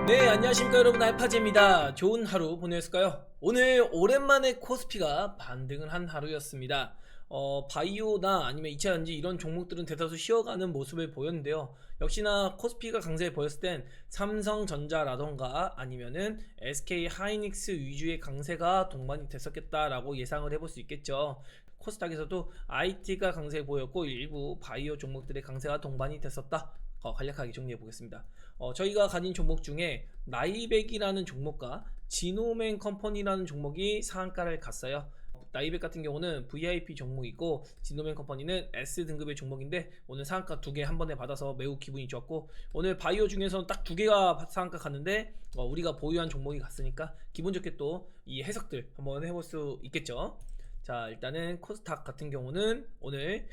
네, 안녕하십니까 여러분, 알파제입니다. 좋은 하루 보내셨을까요? 오늘 오랜만에 코스피가 반등을 한 하루였습니다. 바이오나 아니면 2차전지 이런 종목들은 대다수 쉬어가는 모습을 보였는데요. 역시나 코스피가 강세에 보였을 땐 삼성전자라던가 아니면은 SK 하이닉스 위주의 강세가 동반이 됐었겠다라고 예상을 해볼 수 있겠죠. 코스닥에서도 IT가 강세에 보였고 일부 바이오 종목들의 강세가 동반이 됐었다. 간략하게 정리해 보겠습니다. 저희가 가진 종목 중에 나이백이라는 종목과 지노맨 컴퍼니라는 종목이 상한가를 갔어요. 나이백 같은 경우는 VIP 종목이고 지노맨 컴퍼니는 S등급의 종목인데 오늘 상한가 2개 한 번에 받아서 매우 기분이 좋았고, 오늘 바이오 중에서는 딱 2개가 상한가 갔는데 우리가 보유한 종목이 갔으니까 기분 좋게 또 이 해석들 한번 해볼 수 있겠죠. 자, 일단은 코스닥 같은 경우는 오늘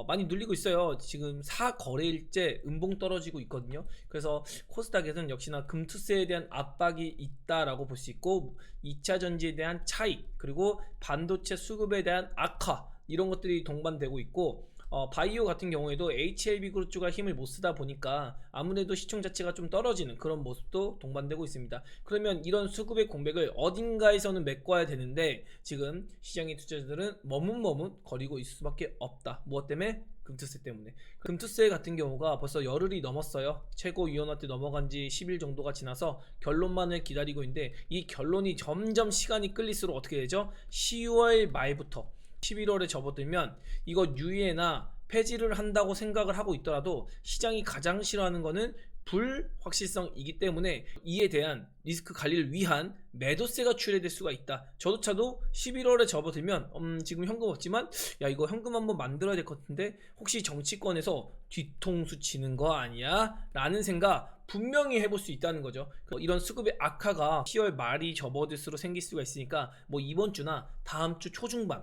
많이 눌리고 있어요. 지금 4거래일째 음봉 떨어지고 있거든요. 그래서 코스닥에서는 역시나 금투세에 대한 압박이 있다라고 볼 수 있고, 2차 전지에 대한 차익, 그리고 반도체 수급에 대한 악화, 이런 것들이 동반되고 있고, 바이오 같은 경우에도 HLB 그룹주가 힘을 못 쓰다 보니까 아무래도 시총 자체가 좀 떨어지는 그런 모습도 동반되고 있습니다. 그러면 이런 수급의 공백을 어딘가에서는 메꿔야 되는데 지금 시장의 투자자들은 머뭇머뭇 거리고 있을 수밖에 없다. 무엇 때문에? 금투세 때문에. 금투세 같은 경우가 벌써 열흘이 넘었어요. 최고위원한테 넘어간 지 10일 정도가 지나서 결론만을 기다리고 있는데, 이 결론이 점점 시간이 끌릴수록 어떻게 되죠? 10월 말부터 11월에 접어들면 이거 유예나 폐지를 한다고 생각을 하고 있더라도 시장이 가장 싫어하는 거는 불확실성이기 때문에 이에 대한 리스크 관리를 위한 매도세가 출회될 수가 있다. 저조차도 11월에 접어들면 지금 현금 없지만 야, 이거 현금 한번 만들어야 될 것 같은데 혹시 정치권에서 뒤통수 치는 거 아니야? 라는 생각 분명히 해볼 수 있다는 거죠. 이런 수급의 악화가 10월 말이 접어들수록 생길 수가 있으니까 뭐 이번 주나 다음 주 초중반,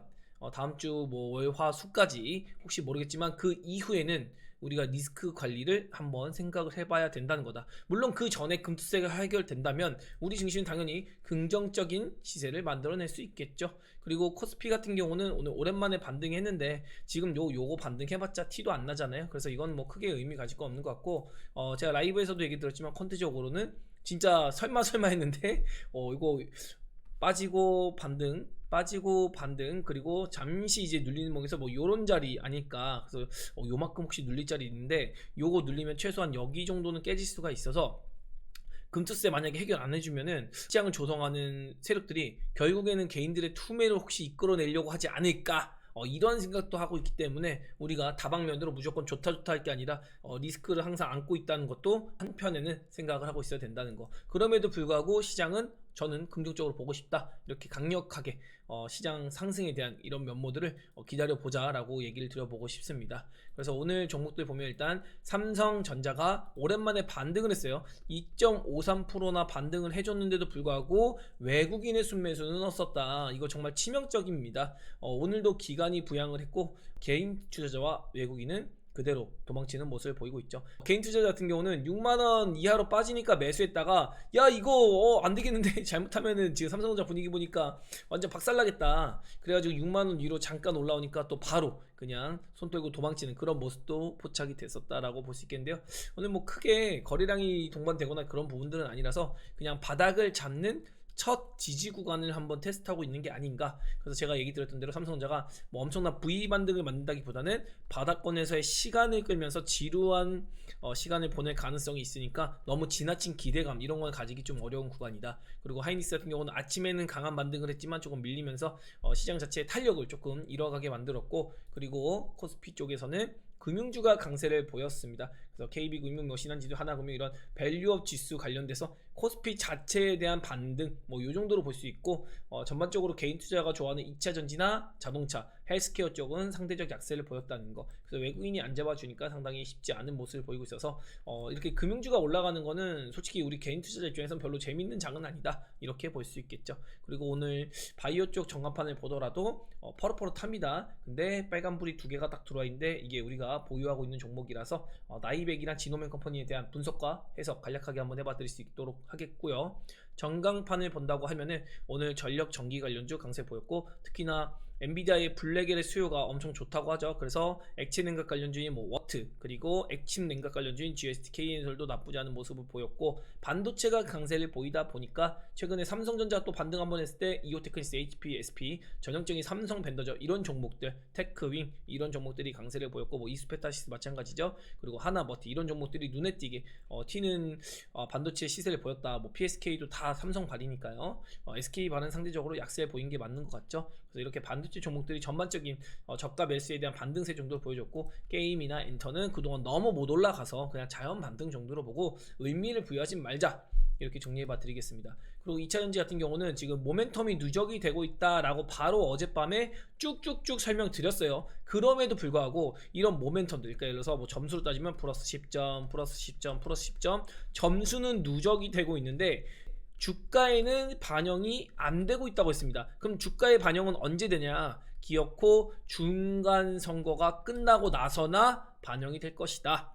다음 주 뭐 월화수까지 혹시 모르겠지만 그 이후에는 우리가 리스크 관리를 한번 생각을 해봐야 된다는 거다. 물론 그 전에 금투세가 해결된다면 우리 증시는 당연히 긍정적인 시세를 만들어낼 수 있겠죠. 그리고 코스피 같은 경우는 오늘 오랜만에 반등했는데 지금 요거 반등해봤자 티도 안 나잖아요. 그래서 이건 뭐 크게 의미 가질 거 없는 것 같고, 제가 라이브에서도 얘기 들었지만 컨트적으로는 진짜 설마 했는데 이거 빠지고 반등 그리고 잠시 이제 눌리는 목에서 뭐 요런 자리 아닐까. 그래서 요만큼 혹시 눌릴 자리 있는데 요거 눌리면 최소한 여기 정도는 깨질 수가 있어서 금투세 만약에 해결 안 해주면은 시장을 조성하는 세력들이 결국에는 개인들의 투매를 혹시 이끌어내려고 하지 않을까, 이런 생각도 하고 있기 때문에 우리가 다방면으로 무조건 좋다 할 게 아니라 리스크를 항상 안고 있다는 것도 한편에는 생각을 하고 있어야 된다는 거. 그럼에도 불구하고 시장은 저는 긍정적으로 보고 싶다, 이렇게 강력하게 시장 상승에 대한 이런 면모들을 기다려보자 라고 얘기를 드려보고 싶습니다. 그래서 오늘 종목들 보면 일단 삼성전자가 오랜만에 반등을 했어요. 2.53%나 반등을 해줬는데도 불구하고 외국인의 순매수는 없었다. 이거 정말 치명적입니다. 오늘도 기관이 부양을 했고 개인 투자자와 외국인은 그대로 도망치는 모습을 보이고 있죠. 개인 투자자 같은 경우는 6만원 이하로 빠지니까 매수했다가 야 이거 안 되겠는데 잘못하면은 지금 삼성전자 분위기 보니까 완전 박살나겠다, 그래가지고 6만원 위로 잠깐 올라오니까 또 바로 그냥 손 떨고 도망치는 그런 모습도 포착이 됐었다라고 볼 수 있겠는데요. 오늘 뭐 크게 거래량이 동반되거나 그런 부분들은 아니라서 그냥 바닥을 잡는 첫 지지 구간을 한번 테스트하고 있는 게 아닌가. 그래서 제가 얘기 드렸던 대로 삼성전자가 뭐 엄청난 V 반등을 만든다기보다는 바닥권에서의 시간을 끌면서 지루한 시간을 보낼 가능성이 있으니까 너무 지나친 기대감 이런 걸 가지기 좀 어려운 구간이다. 그리고 하이닉스 같은 경우는 아침에는 강한 반등을 했지만 조금 밀리면서 시장 자체의 탄력을 조금 잃어가게 만들었고, 그리고 코스피 쪽에서는 금융주가 강세를 보였습니다. 그래서 KB금융, 신한지주, 하나금융 이런 밸류업 지수 관련돼서 코스피 자체에 대한 반등 뭐 요 정도로 볼 수 있고, 전반적으로 개인 투자가 좋아하는 2차 전지나 자동차, 헬스케어 쪽은 상대적 약세를 보였다는 거. 그래서 외국인이 안 잡아주니까 상당히 쉽지 않은 모습을 보이고 있어서 이렇게 금융주가 올라가는 거는 솔직히 우리 개인 투자자 입장에서는 별로 재밌는 장은 아니다, 이렇게 볼 수 있겠죠. 그리고 오늘 바이오 쪽 전간판을 보더라도 퍼릇퍼릇합니다. 근데 빨간불이 2개가 딱 들어와 있는데 이게 우리가 보유하고 있는 종목이라서 나이백이나 지노맨 컴퍼니에 대한 분석과 해석 간략하게 한번 해봐 드릴 수 있도록 하겠고요. 전강판을 본다고 하면은 오늘 전력 전기 관련주 강세 보였고, 특히나 엔비디아의 블랙엘의 수요가 엄청 좋다고 하죠. 그래서 액체 냉각 관련주인 뭐 워트, 그리고 액침 냉각 관련주인 GSTK엔솔도 나쁘지 않은 모습을 보였고, 반도체가 강세를 보이다 보니까 최근에 삼성전자 또 반등 한번 했을 때 이오테크니스, HP, SP 전형적인 삼성 벤더죠. 이런 종목들, 테크윙 이런 종목들이 강세를 보였고, 뭐 이스페타시스 마찬가지죠. 그리고 하나버티 이런 종목들이 눈에 띄게 튀는 반도체 시세를 보였다. 뭐 PSK도 다 삼성 발이니까요. SK 발은 상대적으로 약세 보인 게 맞는 것 같죠. 그래서 이렇게 반도체 종목들이 전반적인 저가 매수에 대한 반등세 정도를 보여줬고, 게임이나 엔터는 그동안 너무 못 올라가서 그냥 자연 반등 정도로 보고 의미를 부여하지 말자, 이렇게 정리해봐 드리겠습니다. 그리고 2차전지 같은 경우는 지금 모멘텀이 누적이 되고 있다라고 바로 어젯밤에 쭉쭉쭉 설명드렸어요. 그럼에도 불구하고 이런 모멘텀들, 그러니까 예를 들어서 뭐 점수로 따지면 플러스 10점, 플러스 10점, 플러스 10점, 점수는 누적이 되고 있는데 주가에는 반영이 안 되고 있다고 했습니다. 그럼 주가의 반영은 언제 되냐? 기어코 중간 선거가 끝나고 나서나 반영이 될 것이다.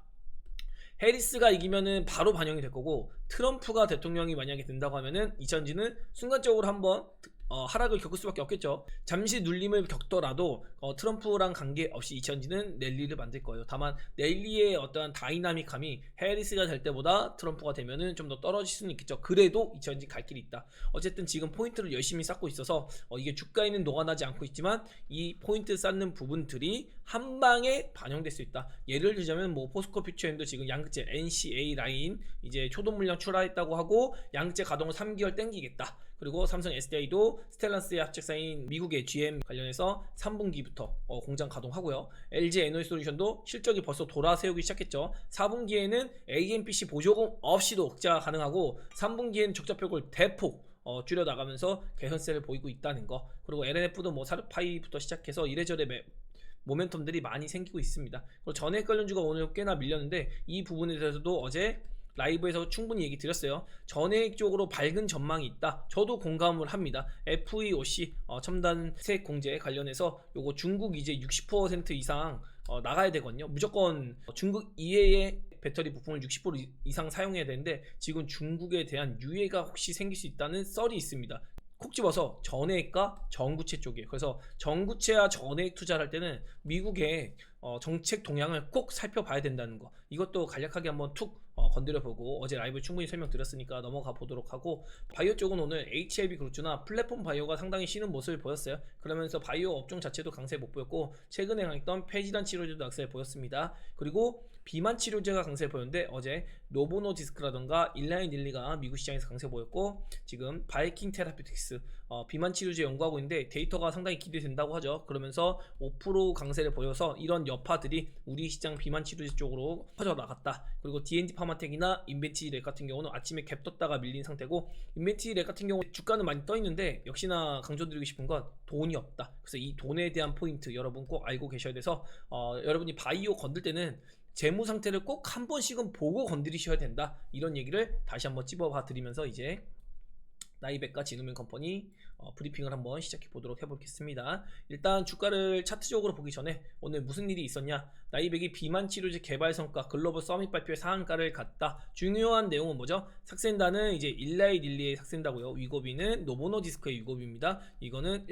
해리스가 이기면은 바로 반영이 될 거고, 트럼프가 대통령이 만약에 된다고 하면은 이천지는 순간적으로 한번 하락을 겪을 수밖에 없겠죠. 잠시 눌림을 겪더라도 트럼프랑 관계없이 이천지는 랠리를 만들 거예요. 다만 랠리의 어떠한 다이나믹함이 해리스가 될 때보다 트럼프가 되면은 좀 더 떨어질 수는 있겠죠. 그래도 이천지 갈 길이 있다. 어쨌든 지금 포인트를 열심히 쌓고 있어서 이게 주가에는 녹아나지 않고 있지만 이 포인트 쌓는 부분들이 한 방에 반영될 수 있다. 예를 들자면 뭐 포스코 퓨처엠도 지금 양극재 NCA 라인 이제 초동 물량 출하했다고 하고 양극재 가동을 3개월 땡기겠다. 그리고 삼성 SDI도 스텔란스의 합작사인 미국의 GM 관련해서 3분기부터 공장 가동하고요. LG 에너지솔루션도 실적이 벌써 돌아세우기 시작했죠. 4분기에는 AMPC 보조금 없이도 흑자가 가능하고 3분기에는 적자폭을 대폭 줄여 나가면서 개선세를 보이고 있다는 거. 그리고 LNF도 뭐 사르파이부터 시작해서 이래저래 모멘텀들이 많이 생기고 있습니다. 그리고 전액 관련주가 오늘 꽤나 밀렸는데 이 부분에 대해서도 어제 라이브에서 충분히 얘기 드렸어요. 전액 쪽으로 밝은 전망이 있다. 저도 공감을 합니다. FEOC 첨단 세액 공제 관련해서 요거 중국 이제 60% 이상 나가야 되거든요. 무조건 중국 이외의 배터리 부품을 60% 이상 사용해야 되는데 지금 중국에 대한 유예가 혹시 생길 수 있다는 썰이 있습니다. 콕 집어서 전액과 전구체 쪽이에요. 그래서 전구체와 전액 투자를 할 때는 미국의 정책 동향을 꼭 살펴봐야 된다는 거, 이것도 간략하게 한번 툭 건드려보고 어제 라이브 충분히 설명드렸으니까 넘어가 보도록 하고, 바이오 쪽은 오늘 HLB 그룹주나 플랫폼 바이오가 상당히 쉬는 모습을 보였어요. 그러면서 바이오 업종 자체도 강세 못 보였고 최근에 강했던 폐질환 치료제도 강세 보였습니다. 그리고 비만 치료제가 강세 보였는데 어제 노보노디스크라던가 일라이닐리가 미국 시장에서 강세 보였고, 지금 바이킹 테라피틱스 비만 치료제 연구하고 있는데 데이터가 상당히 기대된다고 하죠. 그러면서 5% 강세를 보여서 이런 여파들이 우리 시장 비만 치료제 쪽으로 퍼져 나갔다. 그리고 D&D 파마텍이나 인벤티렉 같은 경우는 아침에 갭 떴다가 밀린 상태고, 인벤티렉 같은 경우 주가는 많이 떠 있는데 역시나 강조드리고 싶은 건 돈이 없다. 그래서 이 돈에 대한 포인트 여러분 꼭 알고 계셔야 돼서 여러분이 바이오 건들 때는 재무 상태를 꼭 한 번씩은 보고 건드리셔야 된다. 이런 얘기를 다시 한번 찝어봐 드리면서 이제 나이백과 진우맨 컴퍼니 브리핑을 한번 시작해 보도록 해보겠습니다. 일단 주가를 차트적으로 보기 전에 오늘 무슨 일이 있었냐, 나이백이 비만 치료제 개발 성과 글로벌 서밋 발표에 상한가를 갔다. 중요한 내용은 뭐죠? 삭센다는 이제 일라이 릴리의 삭센다고요. 위고비는 노보노디스크의 위고비입니다. 이거는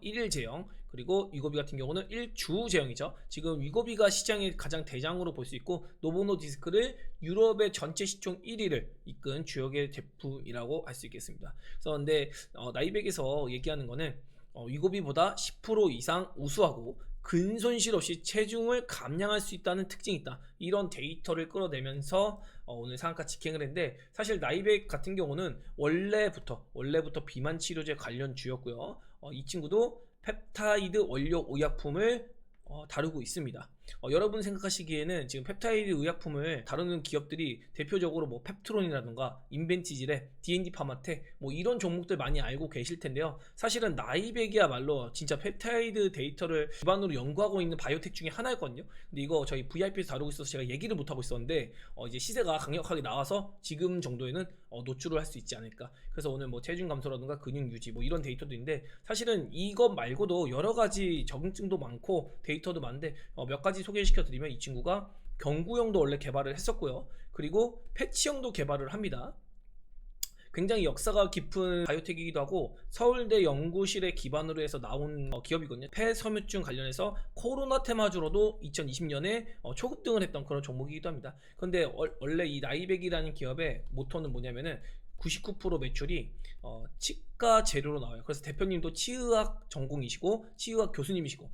1일 제형, 그리고 위고비 같은 경우는 1주 제형이죠. 지금 위고비가 시장의 가장 대장으로 볼 수 있고, 노보노디스크를 유럽의 전체 시총 1위를 이끈 주역의 제품이라고 할 수 있겠습니다. 그래서 근데 나이백에서 얘기하는 거는 위고비보다 10% 이상 우수하고 근손실 없이 체중을 감량할 수 있다는 특징이 있다. 이런 데이터를 끌어내면서 오늘 상한가 직행을 했는데, 사실 나이백 같은 경우는 원래부터 비만 치료제 관련 주였고요. 이 친구도 펩타이드 원료 의약품을 다루고 있습니다. 여러분 생각하시기에는 지금 펩타이드 의약품을 다루는 기업들이 대표적으로 뭐 펩트론이라든가 인벤티지레, D&D 파마텍 뭐 이런 종목들 많이 알고 계실 텐데요. 사실은 나이백이야말로 진짜 펩타이드 데이터를 기반으로 연구하고 있는 바이오텍 중에 하나였거든요. 근데 이거 저희 VIP에서 다루고 있어서 제가 얘기를 못하고 있었는데 이제 시세가 강력하게 나와서 지금 정도에는 노출을 할 수 있지 않을까. 그래서 오늘 뭐 체중 감소라든가 근육 유지 뭐 이런 데이터도 있는데, 사실은 이것 말고도 여러 가지 적응증도 많고 데이터도 많은데 몇 가지 소개시켜 드리면, 이 친구가 경구용도 원래 개발을 했었고요. 그리고 패치형도 개발을 합니다. 굉장히 역사가 깊은 바이오텍이기도 하고 서울대 연구실에 기반으로 해서 나온 기업이거든요. 폐섬유증 관련해서 코로나 테마주로도 2020년에 초급등을 했던 그런 종목이기도 합니다. 그런데 원래 이 나이백이라는 기업의 모토는 뭐냐면은 99% 매출이 치과 재료로 나와요. 그래서 대표님도 치의학 전공이시고 치의학 교수님이시고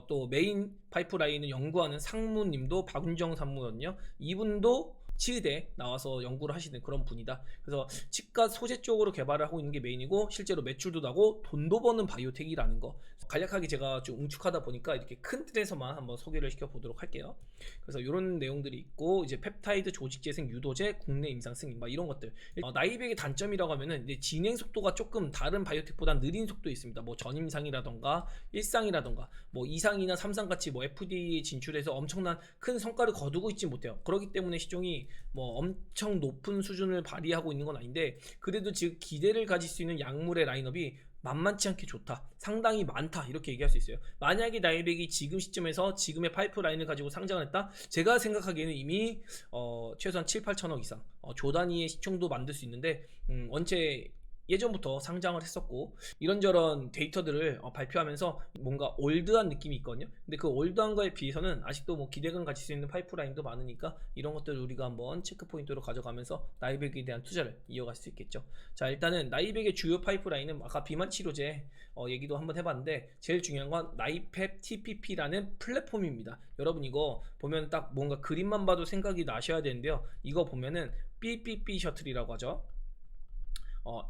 또 메인 파이프라인을 연구하는 상무님도 박윤정 상무거든요. 이분도 치의대 나와서 연구를 하시는 그런 분이다. 그래서 치과 소재 쪽으로 개발을 하고 있는 게 메인이고 실제로 매출도 나고 돈도 버는 바이오텍이라는 거, 간략하게 제가 좀 응축하다 보니까 이렇게 큰 틀에서만 한번 소개를 시켜 보도록 할게요. 그래서 이런 내용들이 있고, 이제 펩타이드 조직 재생 유도제 국내 임상 승인 막 이런 것들. 나이백의 단점이라고 하면은 이제 진행 속도가 조금 다른 바이오텍보다 느린 속도에 있습니다. 뭐 전임상이라던가 1상이라던가 뭐 2상이나 3상 같이 뭐 FDA 진출해서 엄청난 큰 성과를 거두고 있지 못해요. 그렇기 때문에 시종이 뭐 엄청 높은 수준을 발휘하고 있는 건 아닌데, 그래도 지금 기대를 가질 수 있는 약물의 라인업이 만만치 않게 좋다, 상당히 많다, 이렇게 얘기할 수 있어요. 만약에 나이백이 지금 시점에서 지금의 파이프라인을 가지고 상장을 했다, 제가 생각하기에는 이미 최소한 7, 8천억 이상 조 단위의 시총도 만들 수 있는데, 원체 예전부터 상장을 했었고 이런저런 데이터들을 발표하면서 뭔가 올드한 느낌이 있거든요. 근데 그 올드한 거에 비해서는 아직도 뭐 기대감 가질 수 있는 파이프라인도 많으니까 이런 것들을 우리가 한번 체크 포인트로 가져가면서 나이백에 대한 투자를 이어갈 수 있겠죠. 자, 일단은 나이백의 주요 파이프라인은 아까 비만 치료제 얘기도 한번 해봤는데, 제일 중요한 건 나이펩 TPP라는 플랫폼입니다. 여러분 이거 보면 딱 뭔가 그림만 봐도 생각이 나셔야 되는데요. 이거 보면은 PPP 셔틀이라고 하죠.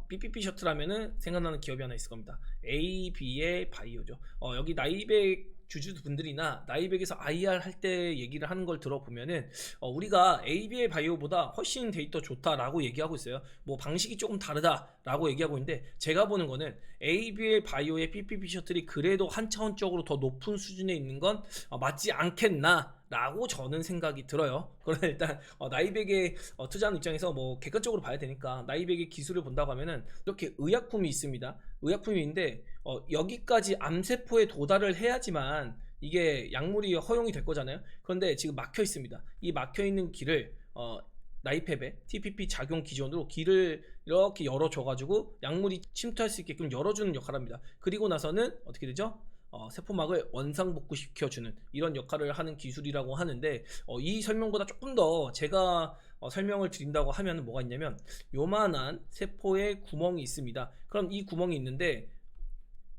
PPP 셔틀 하면은 생각나는 기업이 하나 있을 겁니다. AB의 바이오죠. 여기 나이백 주주분들이나 나이백에서 IR 할 때 얘기를 하는 걸 들어보면은 우리가 AB의 바이오보다 훨씬 데이터 좋다라고 얘기하고 있어요. 뭐 방식이 조금 다르다라고 얘기하고 있는데, 제가 보는 거는 AB의 바이오의 PPP 셔틀이 그래도 한 차원적으로 더 높은 수준에 있는 건 맞지 않겠나 라고 저는 생각이 들어요. 그러나 일단 나이백에 투자하는 입장에서 뭐 객관적으로 봐야 되니까 나이백의 기술을 본다고 하면은 이렇게 의약품이 있습니다. 의약품인데 여기까지 암세포에 도달을 해야지만 이게 약물이 허용이 될 거잖아요. 그런데 지금 막혀 있습니다. 이 막혀 있는 길을 나이펩의 TPP 작용 기전으로 길을 이렇게 열어줘 가지고 약물이 침투할 수 있게끔 열어주는 역할을 합니다. 그리고 나서는 어떻게 되죠? 세포막을 원상복구시켜주는 이런 역할을 하는 기술이라고 하는데, 이 설명보다 조금 더 제가 설명을 드린다고 하면 뭐가 있냐면, 요만한 세포에 구멍이 있습니다. 그럼 이 구멍이 있는데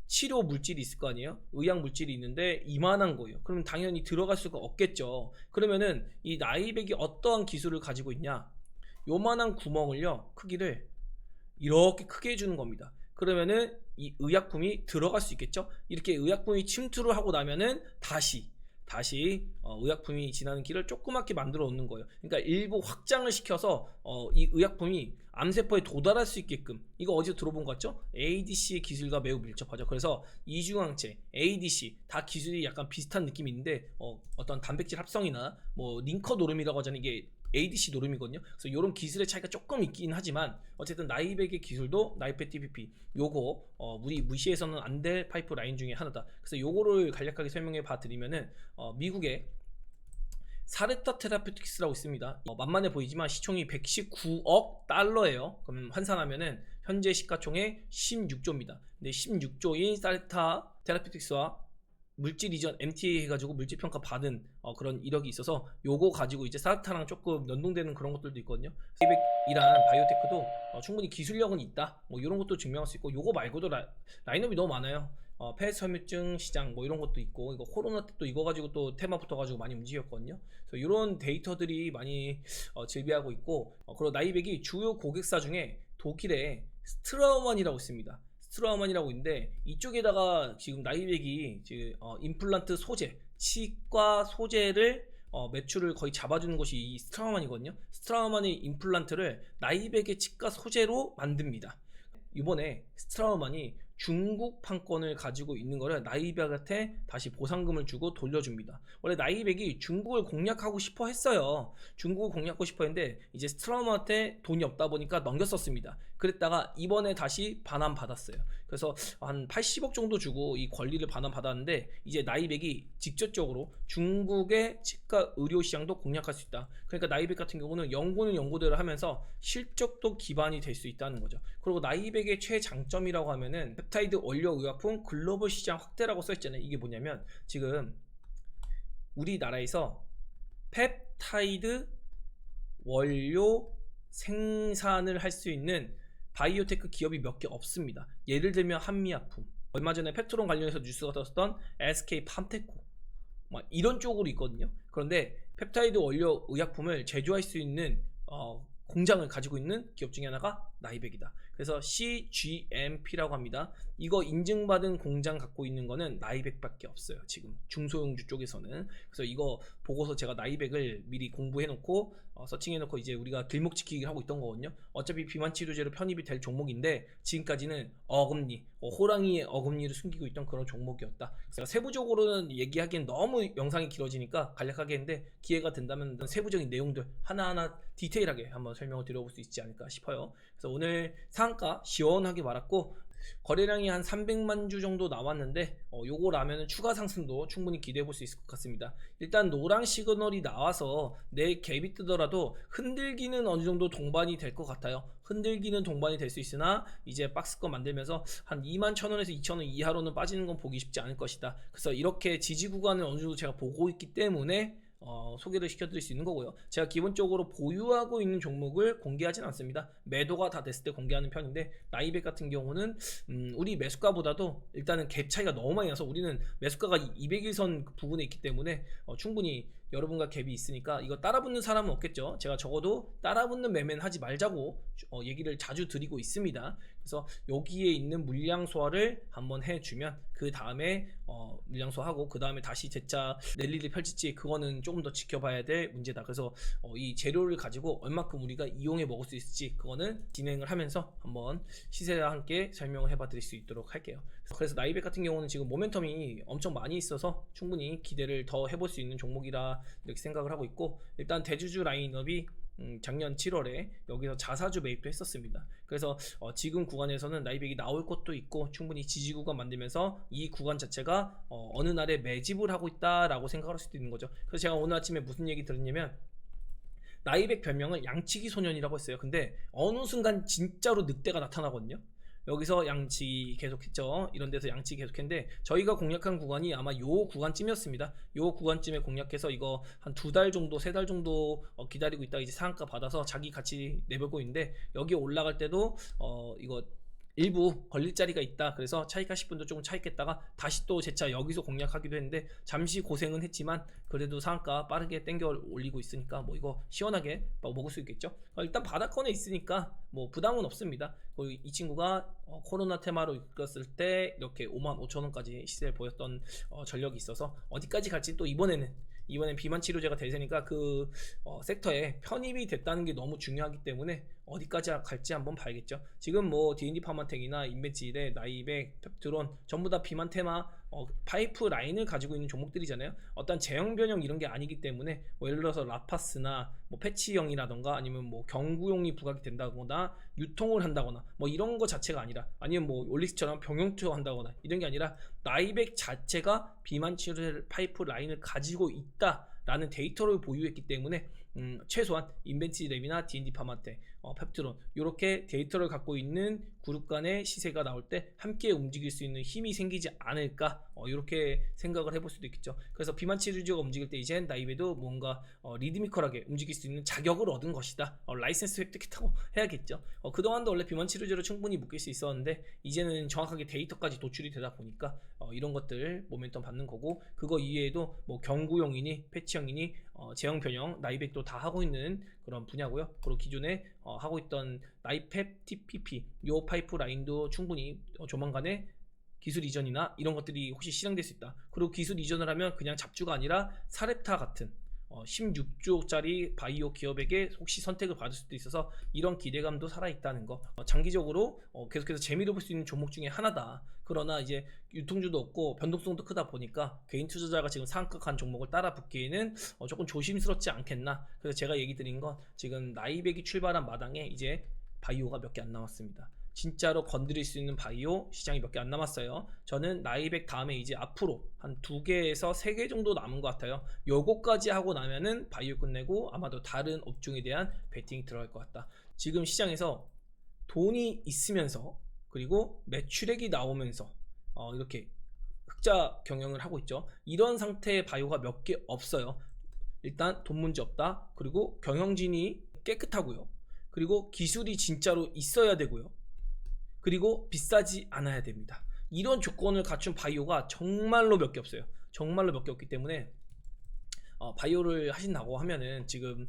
치료 물질이 있을 거 아니에요? 의약 물질이 있는데 이만한 거예요. 그러면 당연히 들어갈 수가 없겠죠. 그러면은 이 나이백이 어떠한 기술을 가지고 있냐, 요만한 구멍을요, 크기를 이렇게 크게 해주는 겁니다. 그러면은 이 의약품이 들어갈 수 있겠죠. 이렇게 의약품이 침투를 하고 나면은 다시 의약품이 지나는 길을 조그맣게 만들어 놓는 거예요. 그러니까 일부 확장을 시켜서 이 의약품이 암세포에 도달할 수 있게끔, 이거 어디서 들어본 것 같죠? ADC의 기술과 매우 밀접하죠. 그래서 이중항체, ADC 다 기술이 약간 비슷한 느낌이 있는데, 어떤 단백질 합성이나 뭐 링커 노름이라고 하잖아요. 이게 ADC 노름이거든요. 그래서 이런 기술의 차이가 조금 있긴 하지만 어쨌든 나이백의 기술도 나이펙 TPP 요거 우리 무시해서는 안 될 파이프라인 중에 하나다. 그래서 요거를 간략하게 설명해 봐 드리면은 미국의 사르타 테라퓨틱스라고 있습니다. 만만해 보이지만 시총이 119억 달러예요. 그럼 환산하면은 현재 시가총액 16조입니다. 근데 16조인 사르타 테라퓨틱스와 물질 이전 MTA 해가지고 물질 평가 받은 그런 이력이 있어서 요거 가지고 이제 사르타랑 조금 연동되는 그런 것들도 있거든요. 나이백이란 바이오테크도 충분히 기술력은 있다, 뭐 이런 것도 증명할 수 있고, 요거 말고도 라인업이 너무 많아요. 폐섬유증 시장 뭐 이런 것도 있고, 이거 코로나 때 또 이거 가지고 또 테마 붙어가지고 많이 움직였거든요. 그래서 이런 데이터들이 많이 즐비하고 있고, 그리고 나이백이 주요 고객사 중에 독일의 스트라우만이라고 있습니다. 스트라우만이라고 있는데, 이쪽에다가 지금 나이백이 임플란트 소재, 치과 소재를 매출을 거의 잡아주는 것이 이 스트라우만이거든요. 스트라우만의 임플란트를 나이백의 치과 소재로 만듭니다. 이번에 스트라우만이 중국 판권을 가지고 있는 거를 나이백한테 다시 보상금을 주고 돌려줍니다. 원래 나이백이 중국을 공략하고 싶어 했어요. 중국을 공략하고 싶어 했는데 이제 스트라우만한테 돈이 없다 보니까 넘겼었습니다. 그랬다가 이번에 다시 반환 받았어요. 그래서 한 80억 정도 주고 이 권리를 반환 받았는데 이제 나이백이 직접적으로 중국의 치과 의료 시장도 공략할 수 있다. 그러니까 나이백 같은 경우는 연구는 연구대로 하면서 실적도 기반이 될 수 있다는 거죠. 그리고 나이백의 최장점이라고 하면은 펩타이드 원료 의약품 글로벌 시장 확대라고 써있잖아요. 이게 뭐냐면 지금 우리나라에서 펩타이드 원료 생산을 할 수 있는 바이오테크 기업이 몇 개 없습니다. 예를 들면 한미약품, 얼마 전에 펩트론 관련해서 뉴스가 떴었던 SK팜테코 막 이런 쪽으로 있거든요. 그런데 펩타이드 원료 의약품을 제조할 수 있는 공장을 가지고 있는 기업 중에 하나가 나이백이다. 그래서 CGMP라고 합니다. 이거 인증받은 공장 갖고 있는 거는 나이백밖에 없어요. 지금 중소형주 쪽에서는. 그래서 이거 보고서 제가 나이백을 미리 공부해놓고 서칭해놓고 이제 우리가 길목 지키기를 하고 있던 거거든요. 어차피 비만 치료제로 편입이 될 종목인데 지금까지는 어금니, 호랑이의 어금니를 숨기고 있던 그런 종목이었다. 제가 세부적으로는 얘기하기엔 너무 영상이 길어지니까 간략하게 했는데 기회가 된다면 세부적인 내용들 하나하나 디테일하게 한번 설명을 드려볼 수 있지 않을까 싶어요. 그래서 오늘 상한가 시원하게 말았고 거래량이 한 300만 주 정도 나왔는데 요거 라면은 추가 상승도 충분히 기대해 볼 수 있을 것 같습니다. 일단 노랑 시그널이 나와서 내 갭이 뜨더라도 흔들기는 어느 정도 동반이 될 것 같아요. 흔들기는 동반이 될 수 있으나 이제 박스권 만들면서 한 21,000원에서 2,000원 이하로는 빠지는 건 보기 쉽지 않을 것이다. 그래서 이렇게 지지 구간을 어느 정도 제가 보고 있기 때문에 소개를 시켜드릴 수 있는 거고요. 제가 기본적으로 보유하고 있는 종목을 공개하진 않습니다. 매도가 다 됐을 때 공개하는 편인데 나이백 같은 경우는 우리 매수가보다도 일단은 갭 차이가 너무 많이 나서 우리는 매수가가 200일선 부분에 있기 때문에 충분히 여러분과 갭이 있으니까 이거 따라붙는 사람은 없겠죠. 제가 적어도 따라붙는 매매는 하지 말자고 얘기를 자주 드리고 있습니다. 그래서 여기에 있는 물량 소화를 한번 해주면 그 다음에 물량 소화하고 그 다음에 다시 재차 랠리를 펼칠지 그거는 조금 더 지켜봐야 될 문제다. 그래서 이 재료를 가지고 얼마큼 우리가 이용해 먹을 수 있을지 그거는 진행을 하면서 한번 시세와 함께 설명을 해봐 드릴 수 있도록 할게요. 그래서 나이백 같은 경우는 지금 모멘텀이 엄청 많이 있어서 충분히 기대를 더 해볼 수 있는 종목이라 이렇게 생각을 하고 있고 일단 대주주 라인업이 작년 7월에 여기서 자사주 매입도 했었습니다. 그래서 지금 구간에서는 나이백이 나올 것도 있고 충분히 지지 구간 만들면서 이 구간 자체가 어느 날에 매집을 하고 있다라고 생각할 수도 있는 거죠. 그래서 제가 오늘 아침에 무슨 얘기 들었냐면 나이백 별명을 양치기 소년이라고 했어요. 근데 어느 순간 진짜로 늑대가 나타나거든요. 여기서 양치기 계속했죠. 이런 데서 양치기 계속했는데 저희가 공략한 구간이 아마 요 구간쯤이었습니다. 요 구간쯤에 공략해서 이거 한 2달 정도 3달 정도 기다리고 있다가 이제 상한가 받아서 자기 같이 내보고 있는데 여기 올라갈 때도 이거 일부 걸릴 자리가 있다. 그래서 차익하실 분도 조금 차익했다가 다시 또 재차 여기서 공략하기도 했는데 잠시 고생은 했지만 그래도 상한가 빠르게 땡겨 올리고 있으니까 뭐 이거 시원하게 먹을 수 있겠죠. 일단 바닥권에 있으니까 뭐 부담은 없습니다. 이 친구가 코로나 테마로 이끌었을 때 이렇게 55,000원까지 시세를 보였던 전력이 있어서 어디까지 갈지 또 이번엔 비만 치료제가 대세니까 그 섹터에 편입이 됐다는 게 너무 중요하기 때문에 어디까지 갈지 한번 봐야겠죠. 지금 뭐 D&D 파마텍이나 인벤치일의 나이백, 펩트론 전부 다 비만 테마 파이프 라인을 가지고 있는 종목들이잖아요. 어떤 제형 변형 이런 게 아니기 때문에 뭐 예를 들어서 라파스나 뭐 패치형이라던가 아니면 뭐 경구용이 부각이 된다거나 유통을 한다거나 뭐 이런 거 자체가 아니라 아니면 뭐 올릭스처럼 병용 투여한다거나 이런 게 아니라 나이백 자체가 비만 치료 파이프 라인을 가지고 있다라는 데이터를 보유했기 때문에 최소한 인벤치랩이나 D&D 파마텍, 펩트론 이렇게 데이터를 갖고 있는 그룹 간의 시세가 나올 때 함께 움직일 수 있는 힘이 생기지 않을까 이렇게 생각을 해볼 수도 있겠죠. 그래서 비만 치료제가 움직일 때 이젠 나이백도 뭔가 리드미컬하게 움직일 수 있는 자격을 얻은 것이다. 라이센스 획득했다고 해야겠죠. 그동안도 원래 비만 치료제로 충분히 묶일 수 있었는데 이제는 정확하게 데이터까지 도출이 되다 보니까 이런 것들 모멘텀 받는 거고 그거 이외에도 뭐 경구용이니 패치형이니 제형 변형 나이백도 다 하고 있는 그런 분야고요. 그리고 기존에 하고 있던 나이펩 TPP 요 파이프 라인도 충분히 조만간에 기술 이전이나 이런 것들이 혹시 실행될 수 있다. 그리고 기술 이전을 하면 그냥 잡주가 아니라 사렙타 같은 16조짜리 바이오 기업에게 혹시 선택을 받을 수도 있어서 이런 기대감도 살아있다는 거. 장기적으로 계속해서 재미를 볼 수 있는 종목 중에 하나다. 그러나 이제 유통주도 없고 변동성도 크다 보니까 개인 투자자가 지금 상극한 종목을 따라 붙기에는 조금 조심스럽지 않겠나. 그래서 제가 얘기 드린 건 지금 나이백이 출발한 마당에 이제 바이오가 몇 개 안 남았습니다. 진짜로 건드릴 수 있는 바이오 시장이 몇 개 안 남았어요. 저는 나이백 다음에 이제 앞으로 한 2개에서 3개 정도 남은 것 같아요. 요거까지 하고 나면은 바이오 끝내고 아마도 다른 업종에 대한 베팅이 들어갈 것 같다. 지금 시장에서 돈이 있으면서 그리고 매출액이 나오면서 이렇게 흑자 경영을 하고 있죠. 이런 상태의 바이오가 몇 개 없어요. 일단 돈 문제 없다. 그리고 경영진이 깨끗하고요. 그리고 기술이 진짜로 있어야 되고요. 그리고 비싸지 않아야 됩니다. 이런 조건을 갖춘 바이오가 정말로 몇 개 없어요. 정말로 몇 개 없기 때문에 바이오를 하신다고 하면은 지금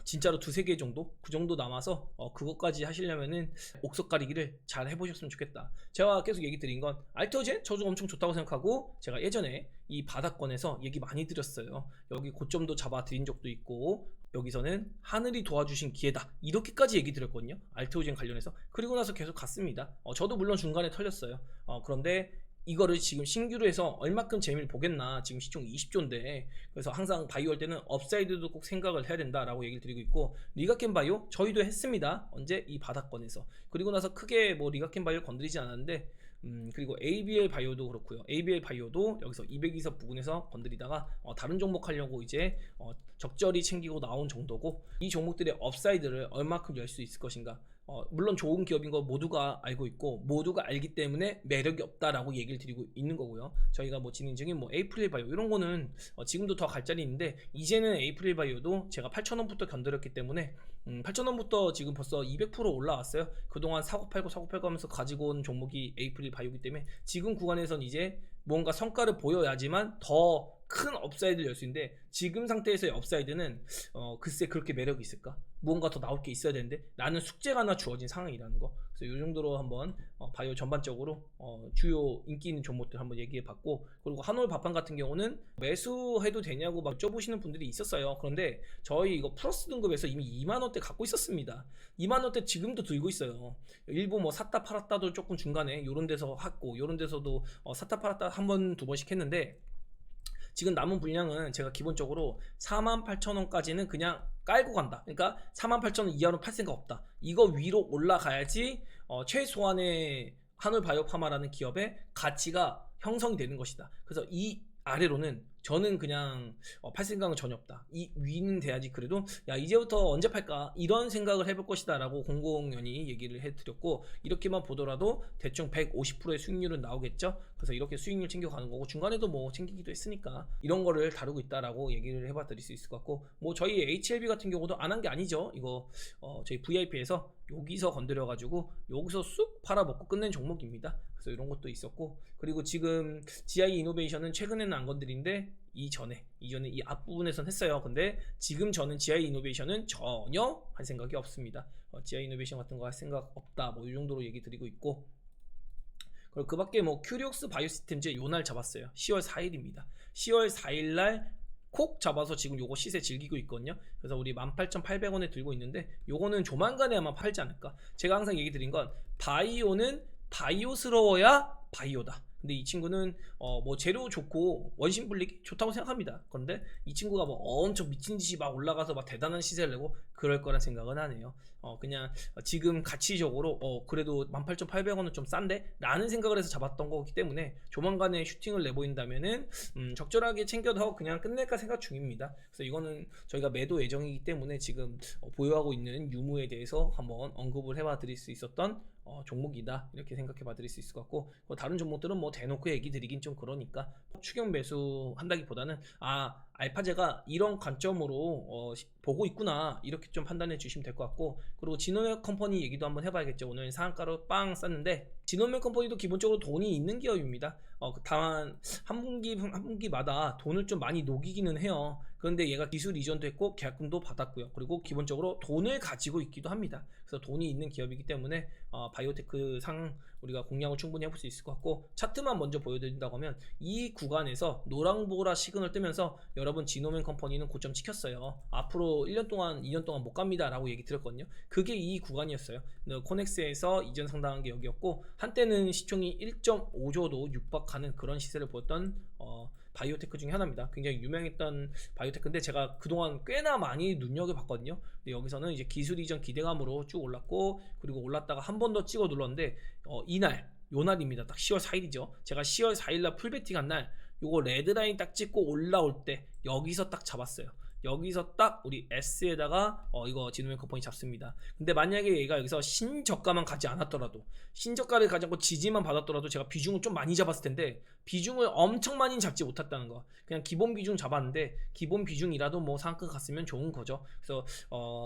진짜로 2-3개 정도 그 정도 남아서 그것까지 하시려면은 옥석 가리기를 잘 해보셨으면 좋겠다. 제가 계속 얘기 드린 건 알테오젠 저도 엄청 좋다고 생각하고, 제가 예전에 이 바닥권에서 얘기 많이 드렸어요. 여기 고점도 잡아 드린 적도 있고, 여기서는 하늘이 도와주신 기회다 이렇게까지 얘기 드렸거든요, 알테오젠 관련해서. 그리고 나서 계속 갔습니다. 저도 물론 중간에 털렸어요. 그런데 이거를 지금 신규로 해서 얼마큼 재미를 보겠나. 지금 시총 20조인데 그래서 항상 바이오 할 때는 업사이드도 꼭 생각을 해야 된다라고 얘기를 드리고 있고, 리가켄 바이오 저희도 했습니다. 언제? 이 바닥권에서. 그리고 나서 크게 뭐 리가켄 바이오 건드리지 않았는데, 그리고 ABL 바이오도 그렇고요. ABL 바이오도 여기서 200이서 부근에서 건드리다가 다른 종목 하려고 이제 적절히 챙기고 나온 정도고, 이 종목들의 업사이드를 얼마큼 열 수 있을 것인가. 물론 좋은 기업인 거 모두가 알고 있고, 모두가 알기 때문에 매력이 없다라고 얘기를 드리고 있는 거고요. 저희가 뭐 진행 중인 뭐 에이프릴 바이오 이런 거는 지금도 더 갈 자리 있는데, 이제는 에이프릴 바이오도 제가 8,000원부터 견뎌렸기 때문에 8,000원부터 지금 벌써 200% 올라왔어요. 그동안 사고 팔고 하면서 가지고 온 종목이 에이프릴 바이오이기 때문에 지금 구간에선 이제 뭔가 성과를 보여야지만 더 큰 업사이드를 열 수 있는데, 지금 상태에서의 업사이드는 글쎄 그렇게 매력이 있을까? 무언가 더 나올 게 있어야 되는데 나는 숙제가 하나 주어진 상황이라는 거. 그래서 이 정도로 한번 바이오 전반적으로 주요 인기 있는 종목들 한번 얘기해 봤고, 그리고 한올 밥판 같은 경우는 매수해도 되냐고 막 여쭤보시는 분들이 있었어요. 그런데 저희 이거 플러스 등급에서 이미 2만원대 갖고 있었습니다. 2만원대 지금도 들고 있어요. 일부 뭐 샀다 팔았다도 조금 중간에 요런 데서 했고, 요런 데서도 샀다 팔았다 한 번, 2번씩 했는데, 지금 남은 분량은 제가 기본적으로 48,000원까지는 그냥 깔고 간다. 그러니까 48,000원 이하로 팔 생각 없다. 이거 위로 올라가야지 최소한의 한올바이오파마라는 기업의 가치가 형성이 되는 것이다. 그래서 이 아래로는 저는 그냥 팔 생각은 전혀 없다. 이 위는 돼야지 그래도 야 이제부터 언제 팔까 이런 생각을 해볼 것이다 라고 공공연히 얘기를 해드렸고, 이렇게만 보더라도 대충 150%의 수익률은 나오겠죠. 그래서 이렇게 수익률 챙겨가는 거고, 중간에도 뭐 챙기기도 했으니까 이런 거를 다루고 있다라고 얘기를 해봐 드릴 수 있을 것 같고, 뭐 저희 HLB 같은 경우도 안 한 게 아니죠. 이거 저희 VIP에서 여기서 건드려 가지고 여기서 쑥 팔아먹고 끝낸 종목입니다. 그래서 이런 것도 있었고, 그리고 지금 GI 이노베이션은 최근에는 안 건드린데 이전에 이 앞부분에선 했어요. 근데 지금 저는 GI 이노베이션은 전혀 할 생각이 없습니다. GI 이노베이션 같은 거 할 생각 없다, 뭐 이 정도로 얘기 드리고 있고, 그리고 그 밖에 뭐 큐리옥스 바이오시스템즈 요날 잡았어요. 10월 4일입니다 10월 4일날 콕 잡아서 지금 요거 시세 즐기고 있거든요. 그래서 우리 18,800원에 들고 있는데, 요거는 조만간에 아마 팔지 않을까. 제가 항상 얘기 드린 건 바이오는 바이오스러워야 바이오다. 근데 이 친구는 뭐 재료 좋고 원심 불리기 좋다고 생각합니다. 그런데 이 친구가 뭐 엄청 미친 듯이 막 올라가서 막 대단한 시세를 내고 그럴 거란 생각은 안 해요. 그냥 지금 가치적으로 그래도 18,800원은 좀 싼데? 라는 생각을 해서 잡았던 거기 때문에 조만간에 슈팅을 내보인다면은 적절하게 챙겨서 그냥 끝낼까 생각 중입니다. 그래서 이거는 저희가 매도 예정이기 때문에 지금 보유하고 있는 유무에 대해서 한번 언급을 해봐 드릴 수 있었던 종목이다, 이렇게 생각해 봐 드릴 수 있을 것 같고, 다른 종목들은 뭐 대놓고 얘기 드리긴 좀 그러니까 추격 매수 한다기보다는 알파제가 이런 관점으로 보고 있구나, 이렇게 좀 판단해 주시면 될 것 같고, 그리고 지노맥 컴퍼니 얘기도 한번 해봐야겠죠. 오늘 상한가로 빵 쌌는데 지노맥 컴퍼니도 기본적으로 돈이 있는 기업입니다. 다만 한 분기마다 돈을 좀 많이 녹이기는 해요. 그런데 얘가 기술 이전도 했고 계약금도 받았고요. 그리고 기본적으로 돈을 가지고 있기도 합니다. 그래서 돈이 있는 기업이기 때문에 바이오테크 상 우리가 공략을 충분히 해볼 수 있을 것 같고, 차트만 먼저 보여드린다고 하면 이 구간에서 노랑보라 시그널 뜨면서 여러분 지노맨 컴퍼니는 고점 지켰어요. 앞으로 1년 동안 2년 동안 못 갑니다 라고 얘기 드렸거든요. 그게 이 구간이었어요. 코넥스에서 이전 상당한 게 여기였고, 한때는 시총이 1.5조도 육박하는 그런 시세를 보였던 바이오테크 중에 하나입니다. 굉장히 유명했던 바이오테크인데 제가 그동안 꽤나 많이 눈여겨봤거든요. 근데 여기서는 이제 기술 이전 기대감으로 쭉 올랐고, 그리고 올랐다가 한 번 더 찍어 눌렀는데 요날입니다. 딱 10월 4일이죠. 제가 10월 4일날 풀베팅 한 날 요거 레드라인 딱 찍고 올라올 때 여기서 딱 잡았어요. 여기서 딱 우리 S에다가 이거 지노맨 컴퍼니 잡습니다. 근데 만약에 얘가 여기서 신저가만 가지 않았더라도, 신저가를 가지 않고 지지만 받았더라도 제가 비중을 좀 많이 잡았을 텐데 비중을 엄청 많이 잡지 못했다는 거. 그냥 기본 비중 잡았는데 기본 비중이라도 뭐 상한가 갔으면 좋은 거죠. 그래서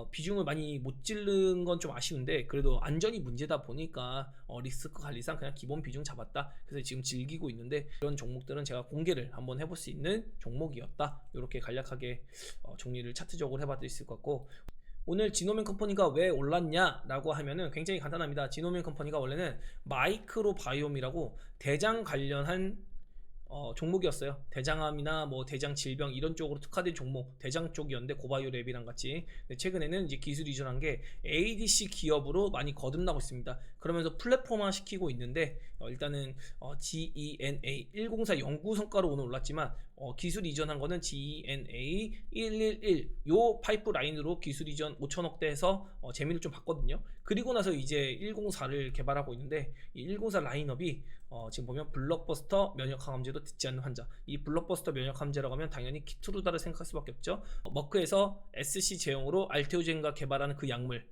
비중을 많이 못 찌른 건 좀 아쉬운데, 그래도 안전이 문제다 보니까 리스크 관리상 그냥 기본 비중 잡았다. 그래서 지금 즐기고 있는데, 이런 종목들은 제가 공개를 한번 해볼 수 있는 종목이었다. 이렇게 간략하게 정리를 차트적으로 해봐도 있을 것 같고, 오늘 지노맨 컴퍼니가 왜 올랐냐라고 하면은 굉장히 간단합니다. 지노맨 컴퍼니가 원래는 마이크로 바이옴이라고 대장 관련한 종목이었어요. 대장암이나 뭐 대장 질병 이런 쪽으로 특화된 종목, 대장 쪽이었는데 고바이오 랩이랑 같이. 최근에는 이제 기술 이전한 게 ADC 기업으로 많이 거듭나고 있습니다. 그러면서 플랫폼화 시키고 있는데, 일단은 GENA 104 연구 성과로 오늘 올랐지만, 기술 이전한 거는 GENA 111 요 파이프라인으로 기술 이전 5천억대에서 재미를 좀 봤거든요. 그리고 나서 이제 104를 개발하고 있는데, 이 104 라인업이 지금 보면 블록버스터 면역 항암제도 듣지 않는 환자, 이 블록버스터 면역 항암제라고 하면 당연히 키트루다를 생각할 수밖에 없죠. 머크에서 SC 제형으로 알테오젠과 개발하는 그 약물,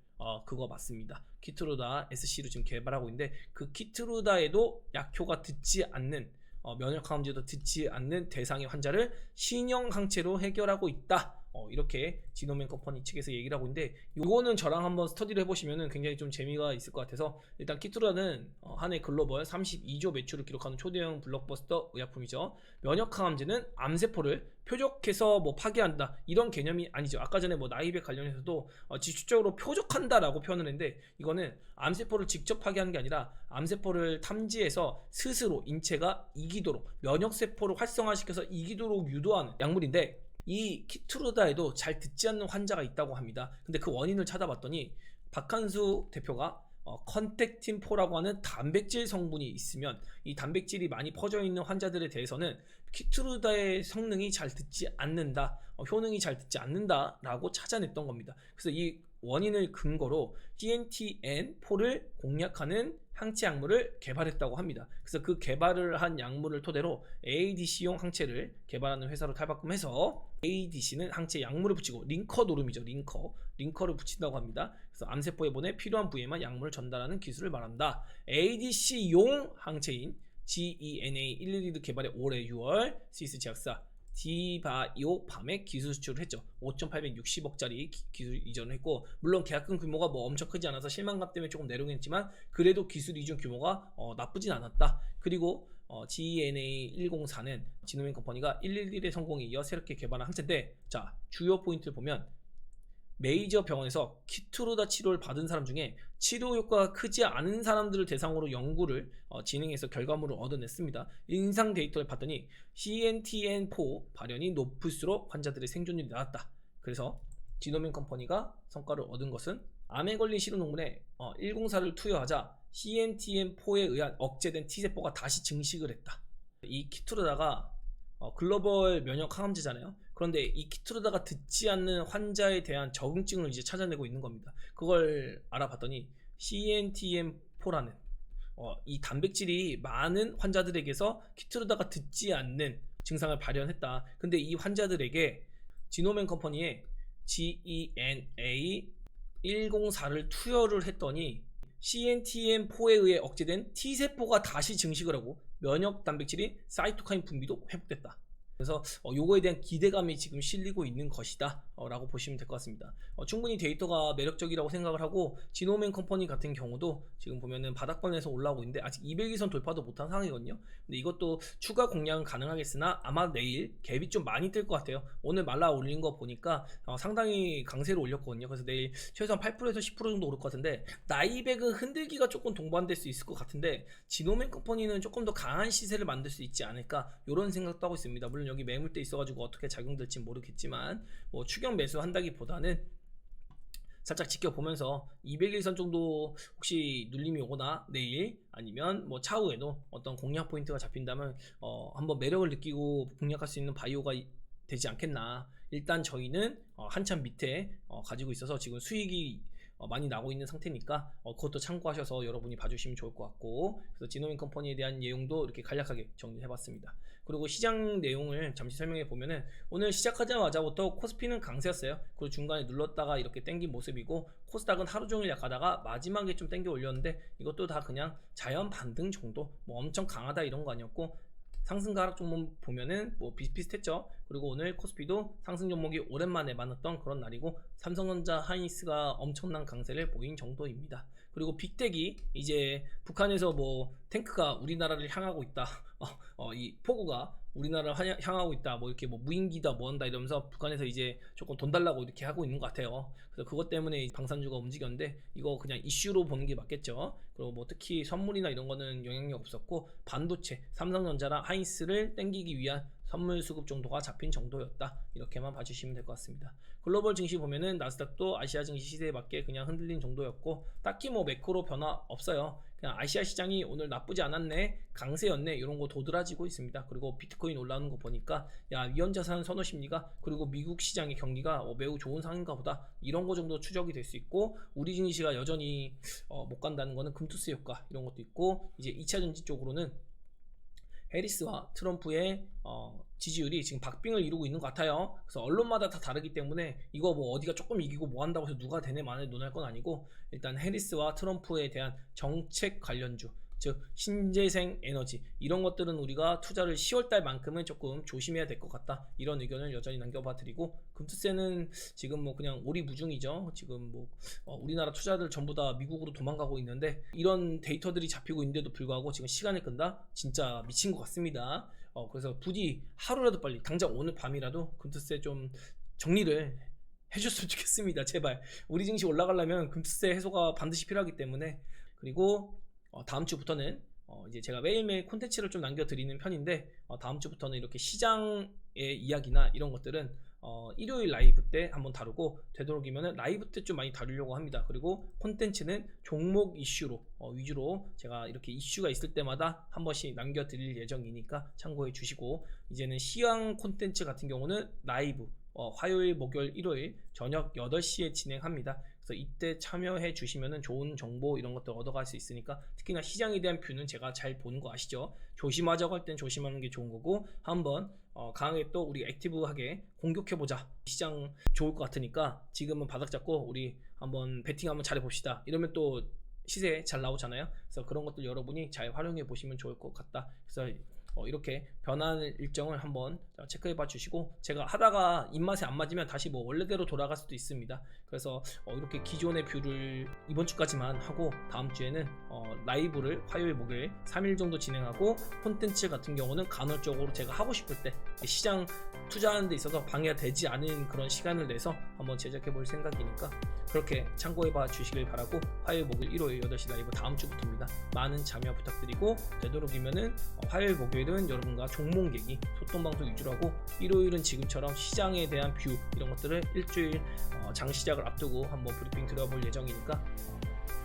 그거 맞습니다. 키트루다 SC로 지금 개발하고 있는데, 그 키트루다에도 약효가 듣지 않는, 면역 항암제도 듣지 않는 대상의 환자를 신형 항체로 해결하고 있다. 이렇게 지노맨 컴퍼니 측에서 얘기를 하고 있는데, 요거는 저랑 한번 스터디를 해보시면 굉장히 좀 재미가 있을 것 같아서, 일단 키트루다는 한 해 글로벌 32조 매출을 기록하는 초대형 블록버스터 의약품이죠. 면역항암제는 암세포를 표적해서 뭐 파괴한다 이런 개념이 아니죠. 아까 전에 뭐 나이백 관련해서도 직접적으로 표적한다라고 표현을 했는데, 이거는 암세포를 직접 파괴하는 게 아니라 암세포를 탐지해서 스스로 인체가 이기도록, 면역세포를 활성화시켜서 이기도록 유도하는 약물인데, 이 키트루다에도 잘 듣지 않는 환자가 있다고 합니다. 근데 그 원인을 찾아봤더니 박한수 대표가 컨택틴4라고 하는 단백질 성분이 있으면, 이 단백질이 많이 퍼져 있는 환자들에 대해서는 키트루다의 성능이 잘 듣지 않는다, 효능이 잘 듣지 않는다 라고 찾아냈던 겁니다. 그래서 이 원인을 근거로 CNTN4를 공략하는 항체 약물을 개발했다고 합니다. 그래서 그 개발을 한 약물을 토대로 ADC용 항체를 개발하는 회사로 탈바꿈해서, ADC는 항체 약물을 붙이고 링커 노름이죠. 링커를 붙인다고 합니다. 그래서 암세포에 보내 필요한 부위에만 약물을 전달하는 기술을 말한다. ADC용 항체인 GENA 112를 개발해 올해 6월 스위스 제약사 디바이오팜에 기술 수출을 했죠. 5,860억짜리 기술 이전을 했고, 물론 계약금 규모가 뭐 엄청 크지 않아서 실망감 때문에 조금 내려오긴 했지만, 그래도 기술 이전 규모가 나쁘진 않았다. 그리고 GENA 104는 지노맨 컴퍼니가 111의 성공에 이어 새롭게 개발한 항체인데, 자, 주요 포인트를 보면 메이저 병원에서 키트루다 치료를 받은 사람 중에 치료 효과가 크지 않은 사람들을 대상으로 연구를 진행해서 결과물을 얻어냈습니다. 임상 데이터를 봤더니 CNTN4 발현이 높을수록 환자들의 생존율이 낮았다. 그래서 지노맨 컴퍼니가 성과를 얻은 것은, 암에 걸린 실험논문에 104를 투여하자 CNTN4에 의한 억제된 T세포가 다시 증식을 했다. 이 키트루다가 글로벌 면역 항암제잖아요. 그런데 이 키트루다가 듣지 않는 환자에 대한 적응증을 이제 찾아내고 있는 겁니다. 그걸 알아봤더니 CNTM4라는 이 단백질이 많은 환자들에게서 키트루다가 듣지 않는 증상을 발현했다. 근데 이 환자들에게 지노맨 컴퍼니의 GENA 104를 투여를 했더니 CNTM4에 의해 억제된 T세포가 다시 증식을 하고 면역 단백질이 사이토카인 분비도 회복됐다. 그래서 요거에 대한 기대감이 지금 실리고 있는 것이다 라고 보시면 될 것 같습니다. 충분히 데이터가 매력적이라고 생각을 하고, 지노맨 컴퍼니 같은 경우도 지금 보면은 바닥권에서 올라오고 있는데 아직 200일선 돌파도 못한 상황이거든요. 근데 이것도 추가 공략은 가능하겠으나 아마 내일 갭이 좀 많이 뜰 것 같아요. 오늘 말라 올린 거 보니까 상당히 강세로 올렸거든요. 그래서 내일 최소한 8%에서 10% 정도 오를 것 같은데, 나이백은 흔들기가 조금 동반될 수 있을 것 같은데, 지노맨 컴퍼니는 조금 더 강한 시세를 만들 수 있지 않을까, 이런 생각도 하고 있습니다. 물론 여기 매물대 있어가지고 어떻게 작용될지 모르겠지만, 뭐 추격 매수 한다기보다는 살짝 지켜보면서 200일선 정도 혹시 눌림이 오거나 내일 아니면 뭐 차후에도 어떤 공략 포인트가 잡힌다면 한번 매력을 느끼고 공략할 수 있는 바이오가 되지 않겠나. 일단 저희는 한참 밑에 가지고 있어서 지금 수익이 많이 나고 있는 상태니까 그것도 참고하셔서 여러분이 봐주시면 좋을 것 같고, 그래서 지노민 컴퍼니에 대한 내용도 이렇게 간략하게 정리해봤습니다. 그리고 시장 내용을 잠시 설명해 보면은 오늘 시작하자마자부터 코스피는 강세였어요. 그리고 중간에 눌렀다가 이렇게 땡긴 모습이고, 코스닥은 하루 종일 약하다가 마지막에 좀 땡겨 올렸는데 이것도 다 그냥 자연 반등 정도, 뭐 엄청 강하다 이런 거 아니었고, 상승과 하락 종목 보면은 뭐 비슷비슷했죠. 그리고 오늘 코스피도 상승 종목이 오랜만에 많았던 그런 날이고, 삼성전자, 하이닉스가 엄청난 강세를 보인 정도입니다. 그리고 빅텍이 이제 북한에서 뭐 탱크가 우리나라를 향하고 있다, 이 포구가 우리나라를 향하고 있다, 뭐 이렇게 뭐 무인기다 뭐 한다 이러면서 북한에서 이제 조금 돈 달라고 이렇게 하고 있는 것 같아요. 그래서 그것 때문에 방산주가 움직였는데 이거 그냥 이슈로 보는 게 맞겠죠. 그리고 뭐 특히 선물이나 이런 거는 영향력 없었고, 반도체, 삼성전자랑 하이닉스를 땡기기 위한 선물 수급 정도가 잡힌 정도였다, 이렇게만 봐주시면 될 것 같습니다. 글로벌 증시 보면은 나스닥도 아시아 증시 시세에 맞게 그냥 흔들린 정도였고, 딱히 뭐 매크로 변화 없어요. 그냥 아시아 시장이 오늘 나쁘지 않았네, 강세였네, 이런 거 도드라지고 있습니다. 그리고 비트코인 올라오는 거 보니까 야, 위험자산 선호 심리가, 그리고 미국 시장의 경기가 매우 좋은 상황인가 보다, 이런 거 정도 추적이 될 수 있고, 우리 증시가 여전히 못 간다는 거는 금투스 효과 이런 것도 있고, 이제 2차 전지 쪽으로는 해리스와 트럼프의 지지율이 지금 박빙을 이루고 있는 것 같아요. 그래서 언론마다 다 다르기 때문에 이거 뭐 어디가 조금 이기고 뭐 한다고 해서 누가 되네 마네 논할 건 아니고, 일단 해리스와 트럼프에 대한 정책 관련주, 즉 신재생 에너지, 이런 것들은 우리가 투자를 10월달만큼은 조금 조심해야 될 것 같다, 이런 의견을 여전히 남겨봐 드리고, 금투세는 지금 뭐 그냥 오리무중이죠. 지금 뭐 우리나라 투자들 전부 다 미국으로 도망가고 있는데, 이런 데이터들이 잡히고 있는데도 불구하고 지금 시간을 끈다, 진짜 미친 것 같습니다. 그래서 부디 하루라도 빨리, 당장 오늘 밤이라도 금투세 좀 정리를 해줬으면 좋겠습니다. 제발. 우리 증시 올라가려면 금투세 해소가 반드시 필요하기 때문에. 그리고 다음 주부터는 이제 제가 매일매일 콘텐츠를 좀 남겨드리는 편인데, 다음 주부터는 이렇게 시장의 이야기나 이런 것들은 일요일 라이브 때 한번 다루고, 되도록이면 라이브 때 좀 많이 다루려고 합니다. 그리고 콘텐츠는 종목 이슈로 위주로 제가 이렇게 이슈가 있을 때마다 한 번씩 남겨드릴 예정이니까 참고해 주시고, 이제는 시황 콘텐츠 같은 경우는 라이브 화요일, 목요일, 일요일 저녁 8시에 진행합니다. 그래서 이때 참여해 주시면 좋은 정보 이런 것들 얻어갈 수 있으니까, 특히나 시장에 대한 뷰는 제가 잘 보는 거 아시죠? 조심하자고 할 땐 조심하는 게 좋은 거고, 한번 강하게 또 우리 액티브하게 공격해보자, 시장 좋을 것 같으니까 지금은 바닥 잡고 우리 한번 베팅 한번 잘해봅시다, 이러면 또 시세 잘 나오잖아요. 그래서 그런 것들 여러분이 잘 활용해 보시면 좋을 것 같다. 그래서 이렇게 변하는 일정을 한번 체크해 봐 주시고, 제가 하다가 입맛에 안 맞으면 다시 뭐 원래대로 돌아갈 수도 있습니다. 그래서 이렇게 기존의 뷰를 이번 주까지만 하고, 다음 주에는 라이브를 화요일, 목요일 3일 정도 진행하고, 콘텐츠 같은 경우는 간헐적으로 제가 하고 싶을 때 시장 투자하는 데 있어서 방해가 되지 않은 그런 시간을 내서 한번 제작해 볼 생각이니까 그렇게 참고해 봐 주시길 바라고, 화요일, 목요일, 일요일 8시 라이브 다음 주부터입니다. 많은 참여 부탁드리고, 되도록이면은 화요일, 목요일은 여러분과 종목 얘기, 소통방송 위주로 하고, 일요일은 지금처럼 시장에 대한 뷰 이런 것들을 일주일 장 시작을 앞두고 한번 브리핑 드려볼 예정이니까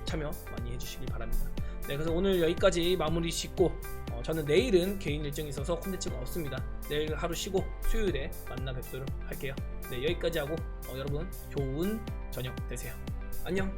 참여 많이 해주시길 바랍니다. 네, 그래서 오늘 여기까지 마무리 짓고, 저는 내일은 개인 일정이 있어서 콘텐츠가 없습니다. 내일 하루 쉬고 수요일에 만나 뵙도록 할게요. 네, 여기까지 하고 여러분 좋은 저녁 되세요. 안녕.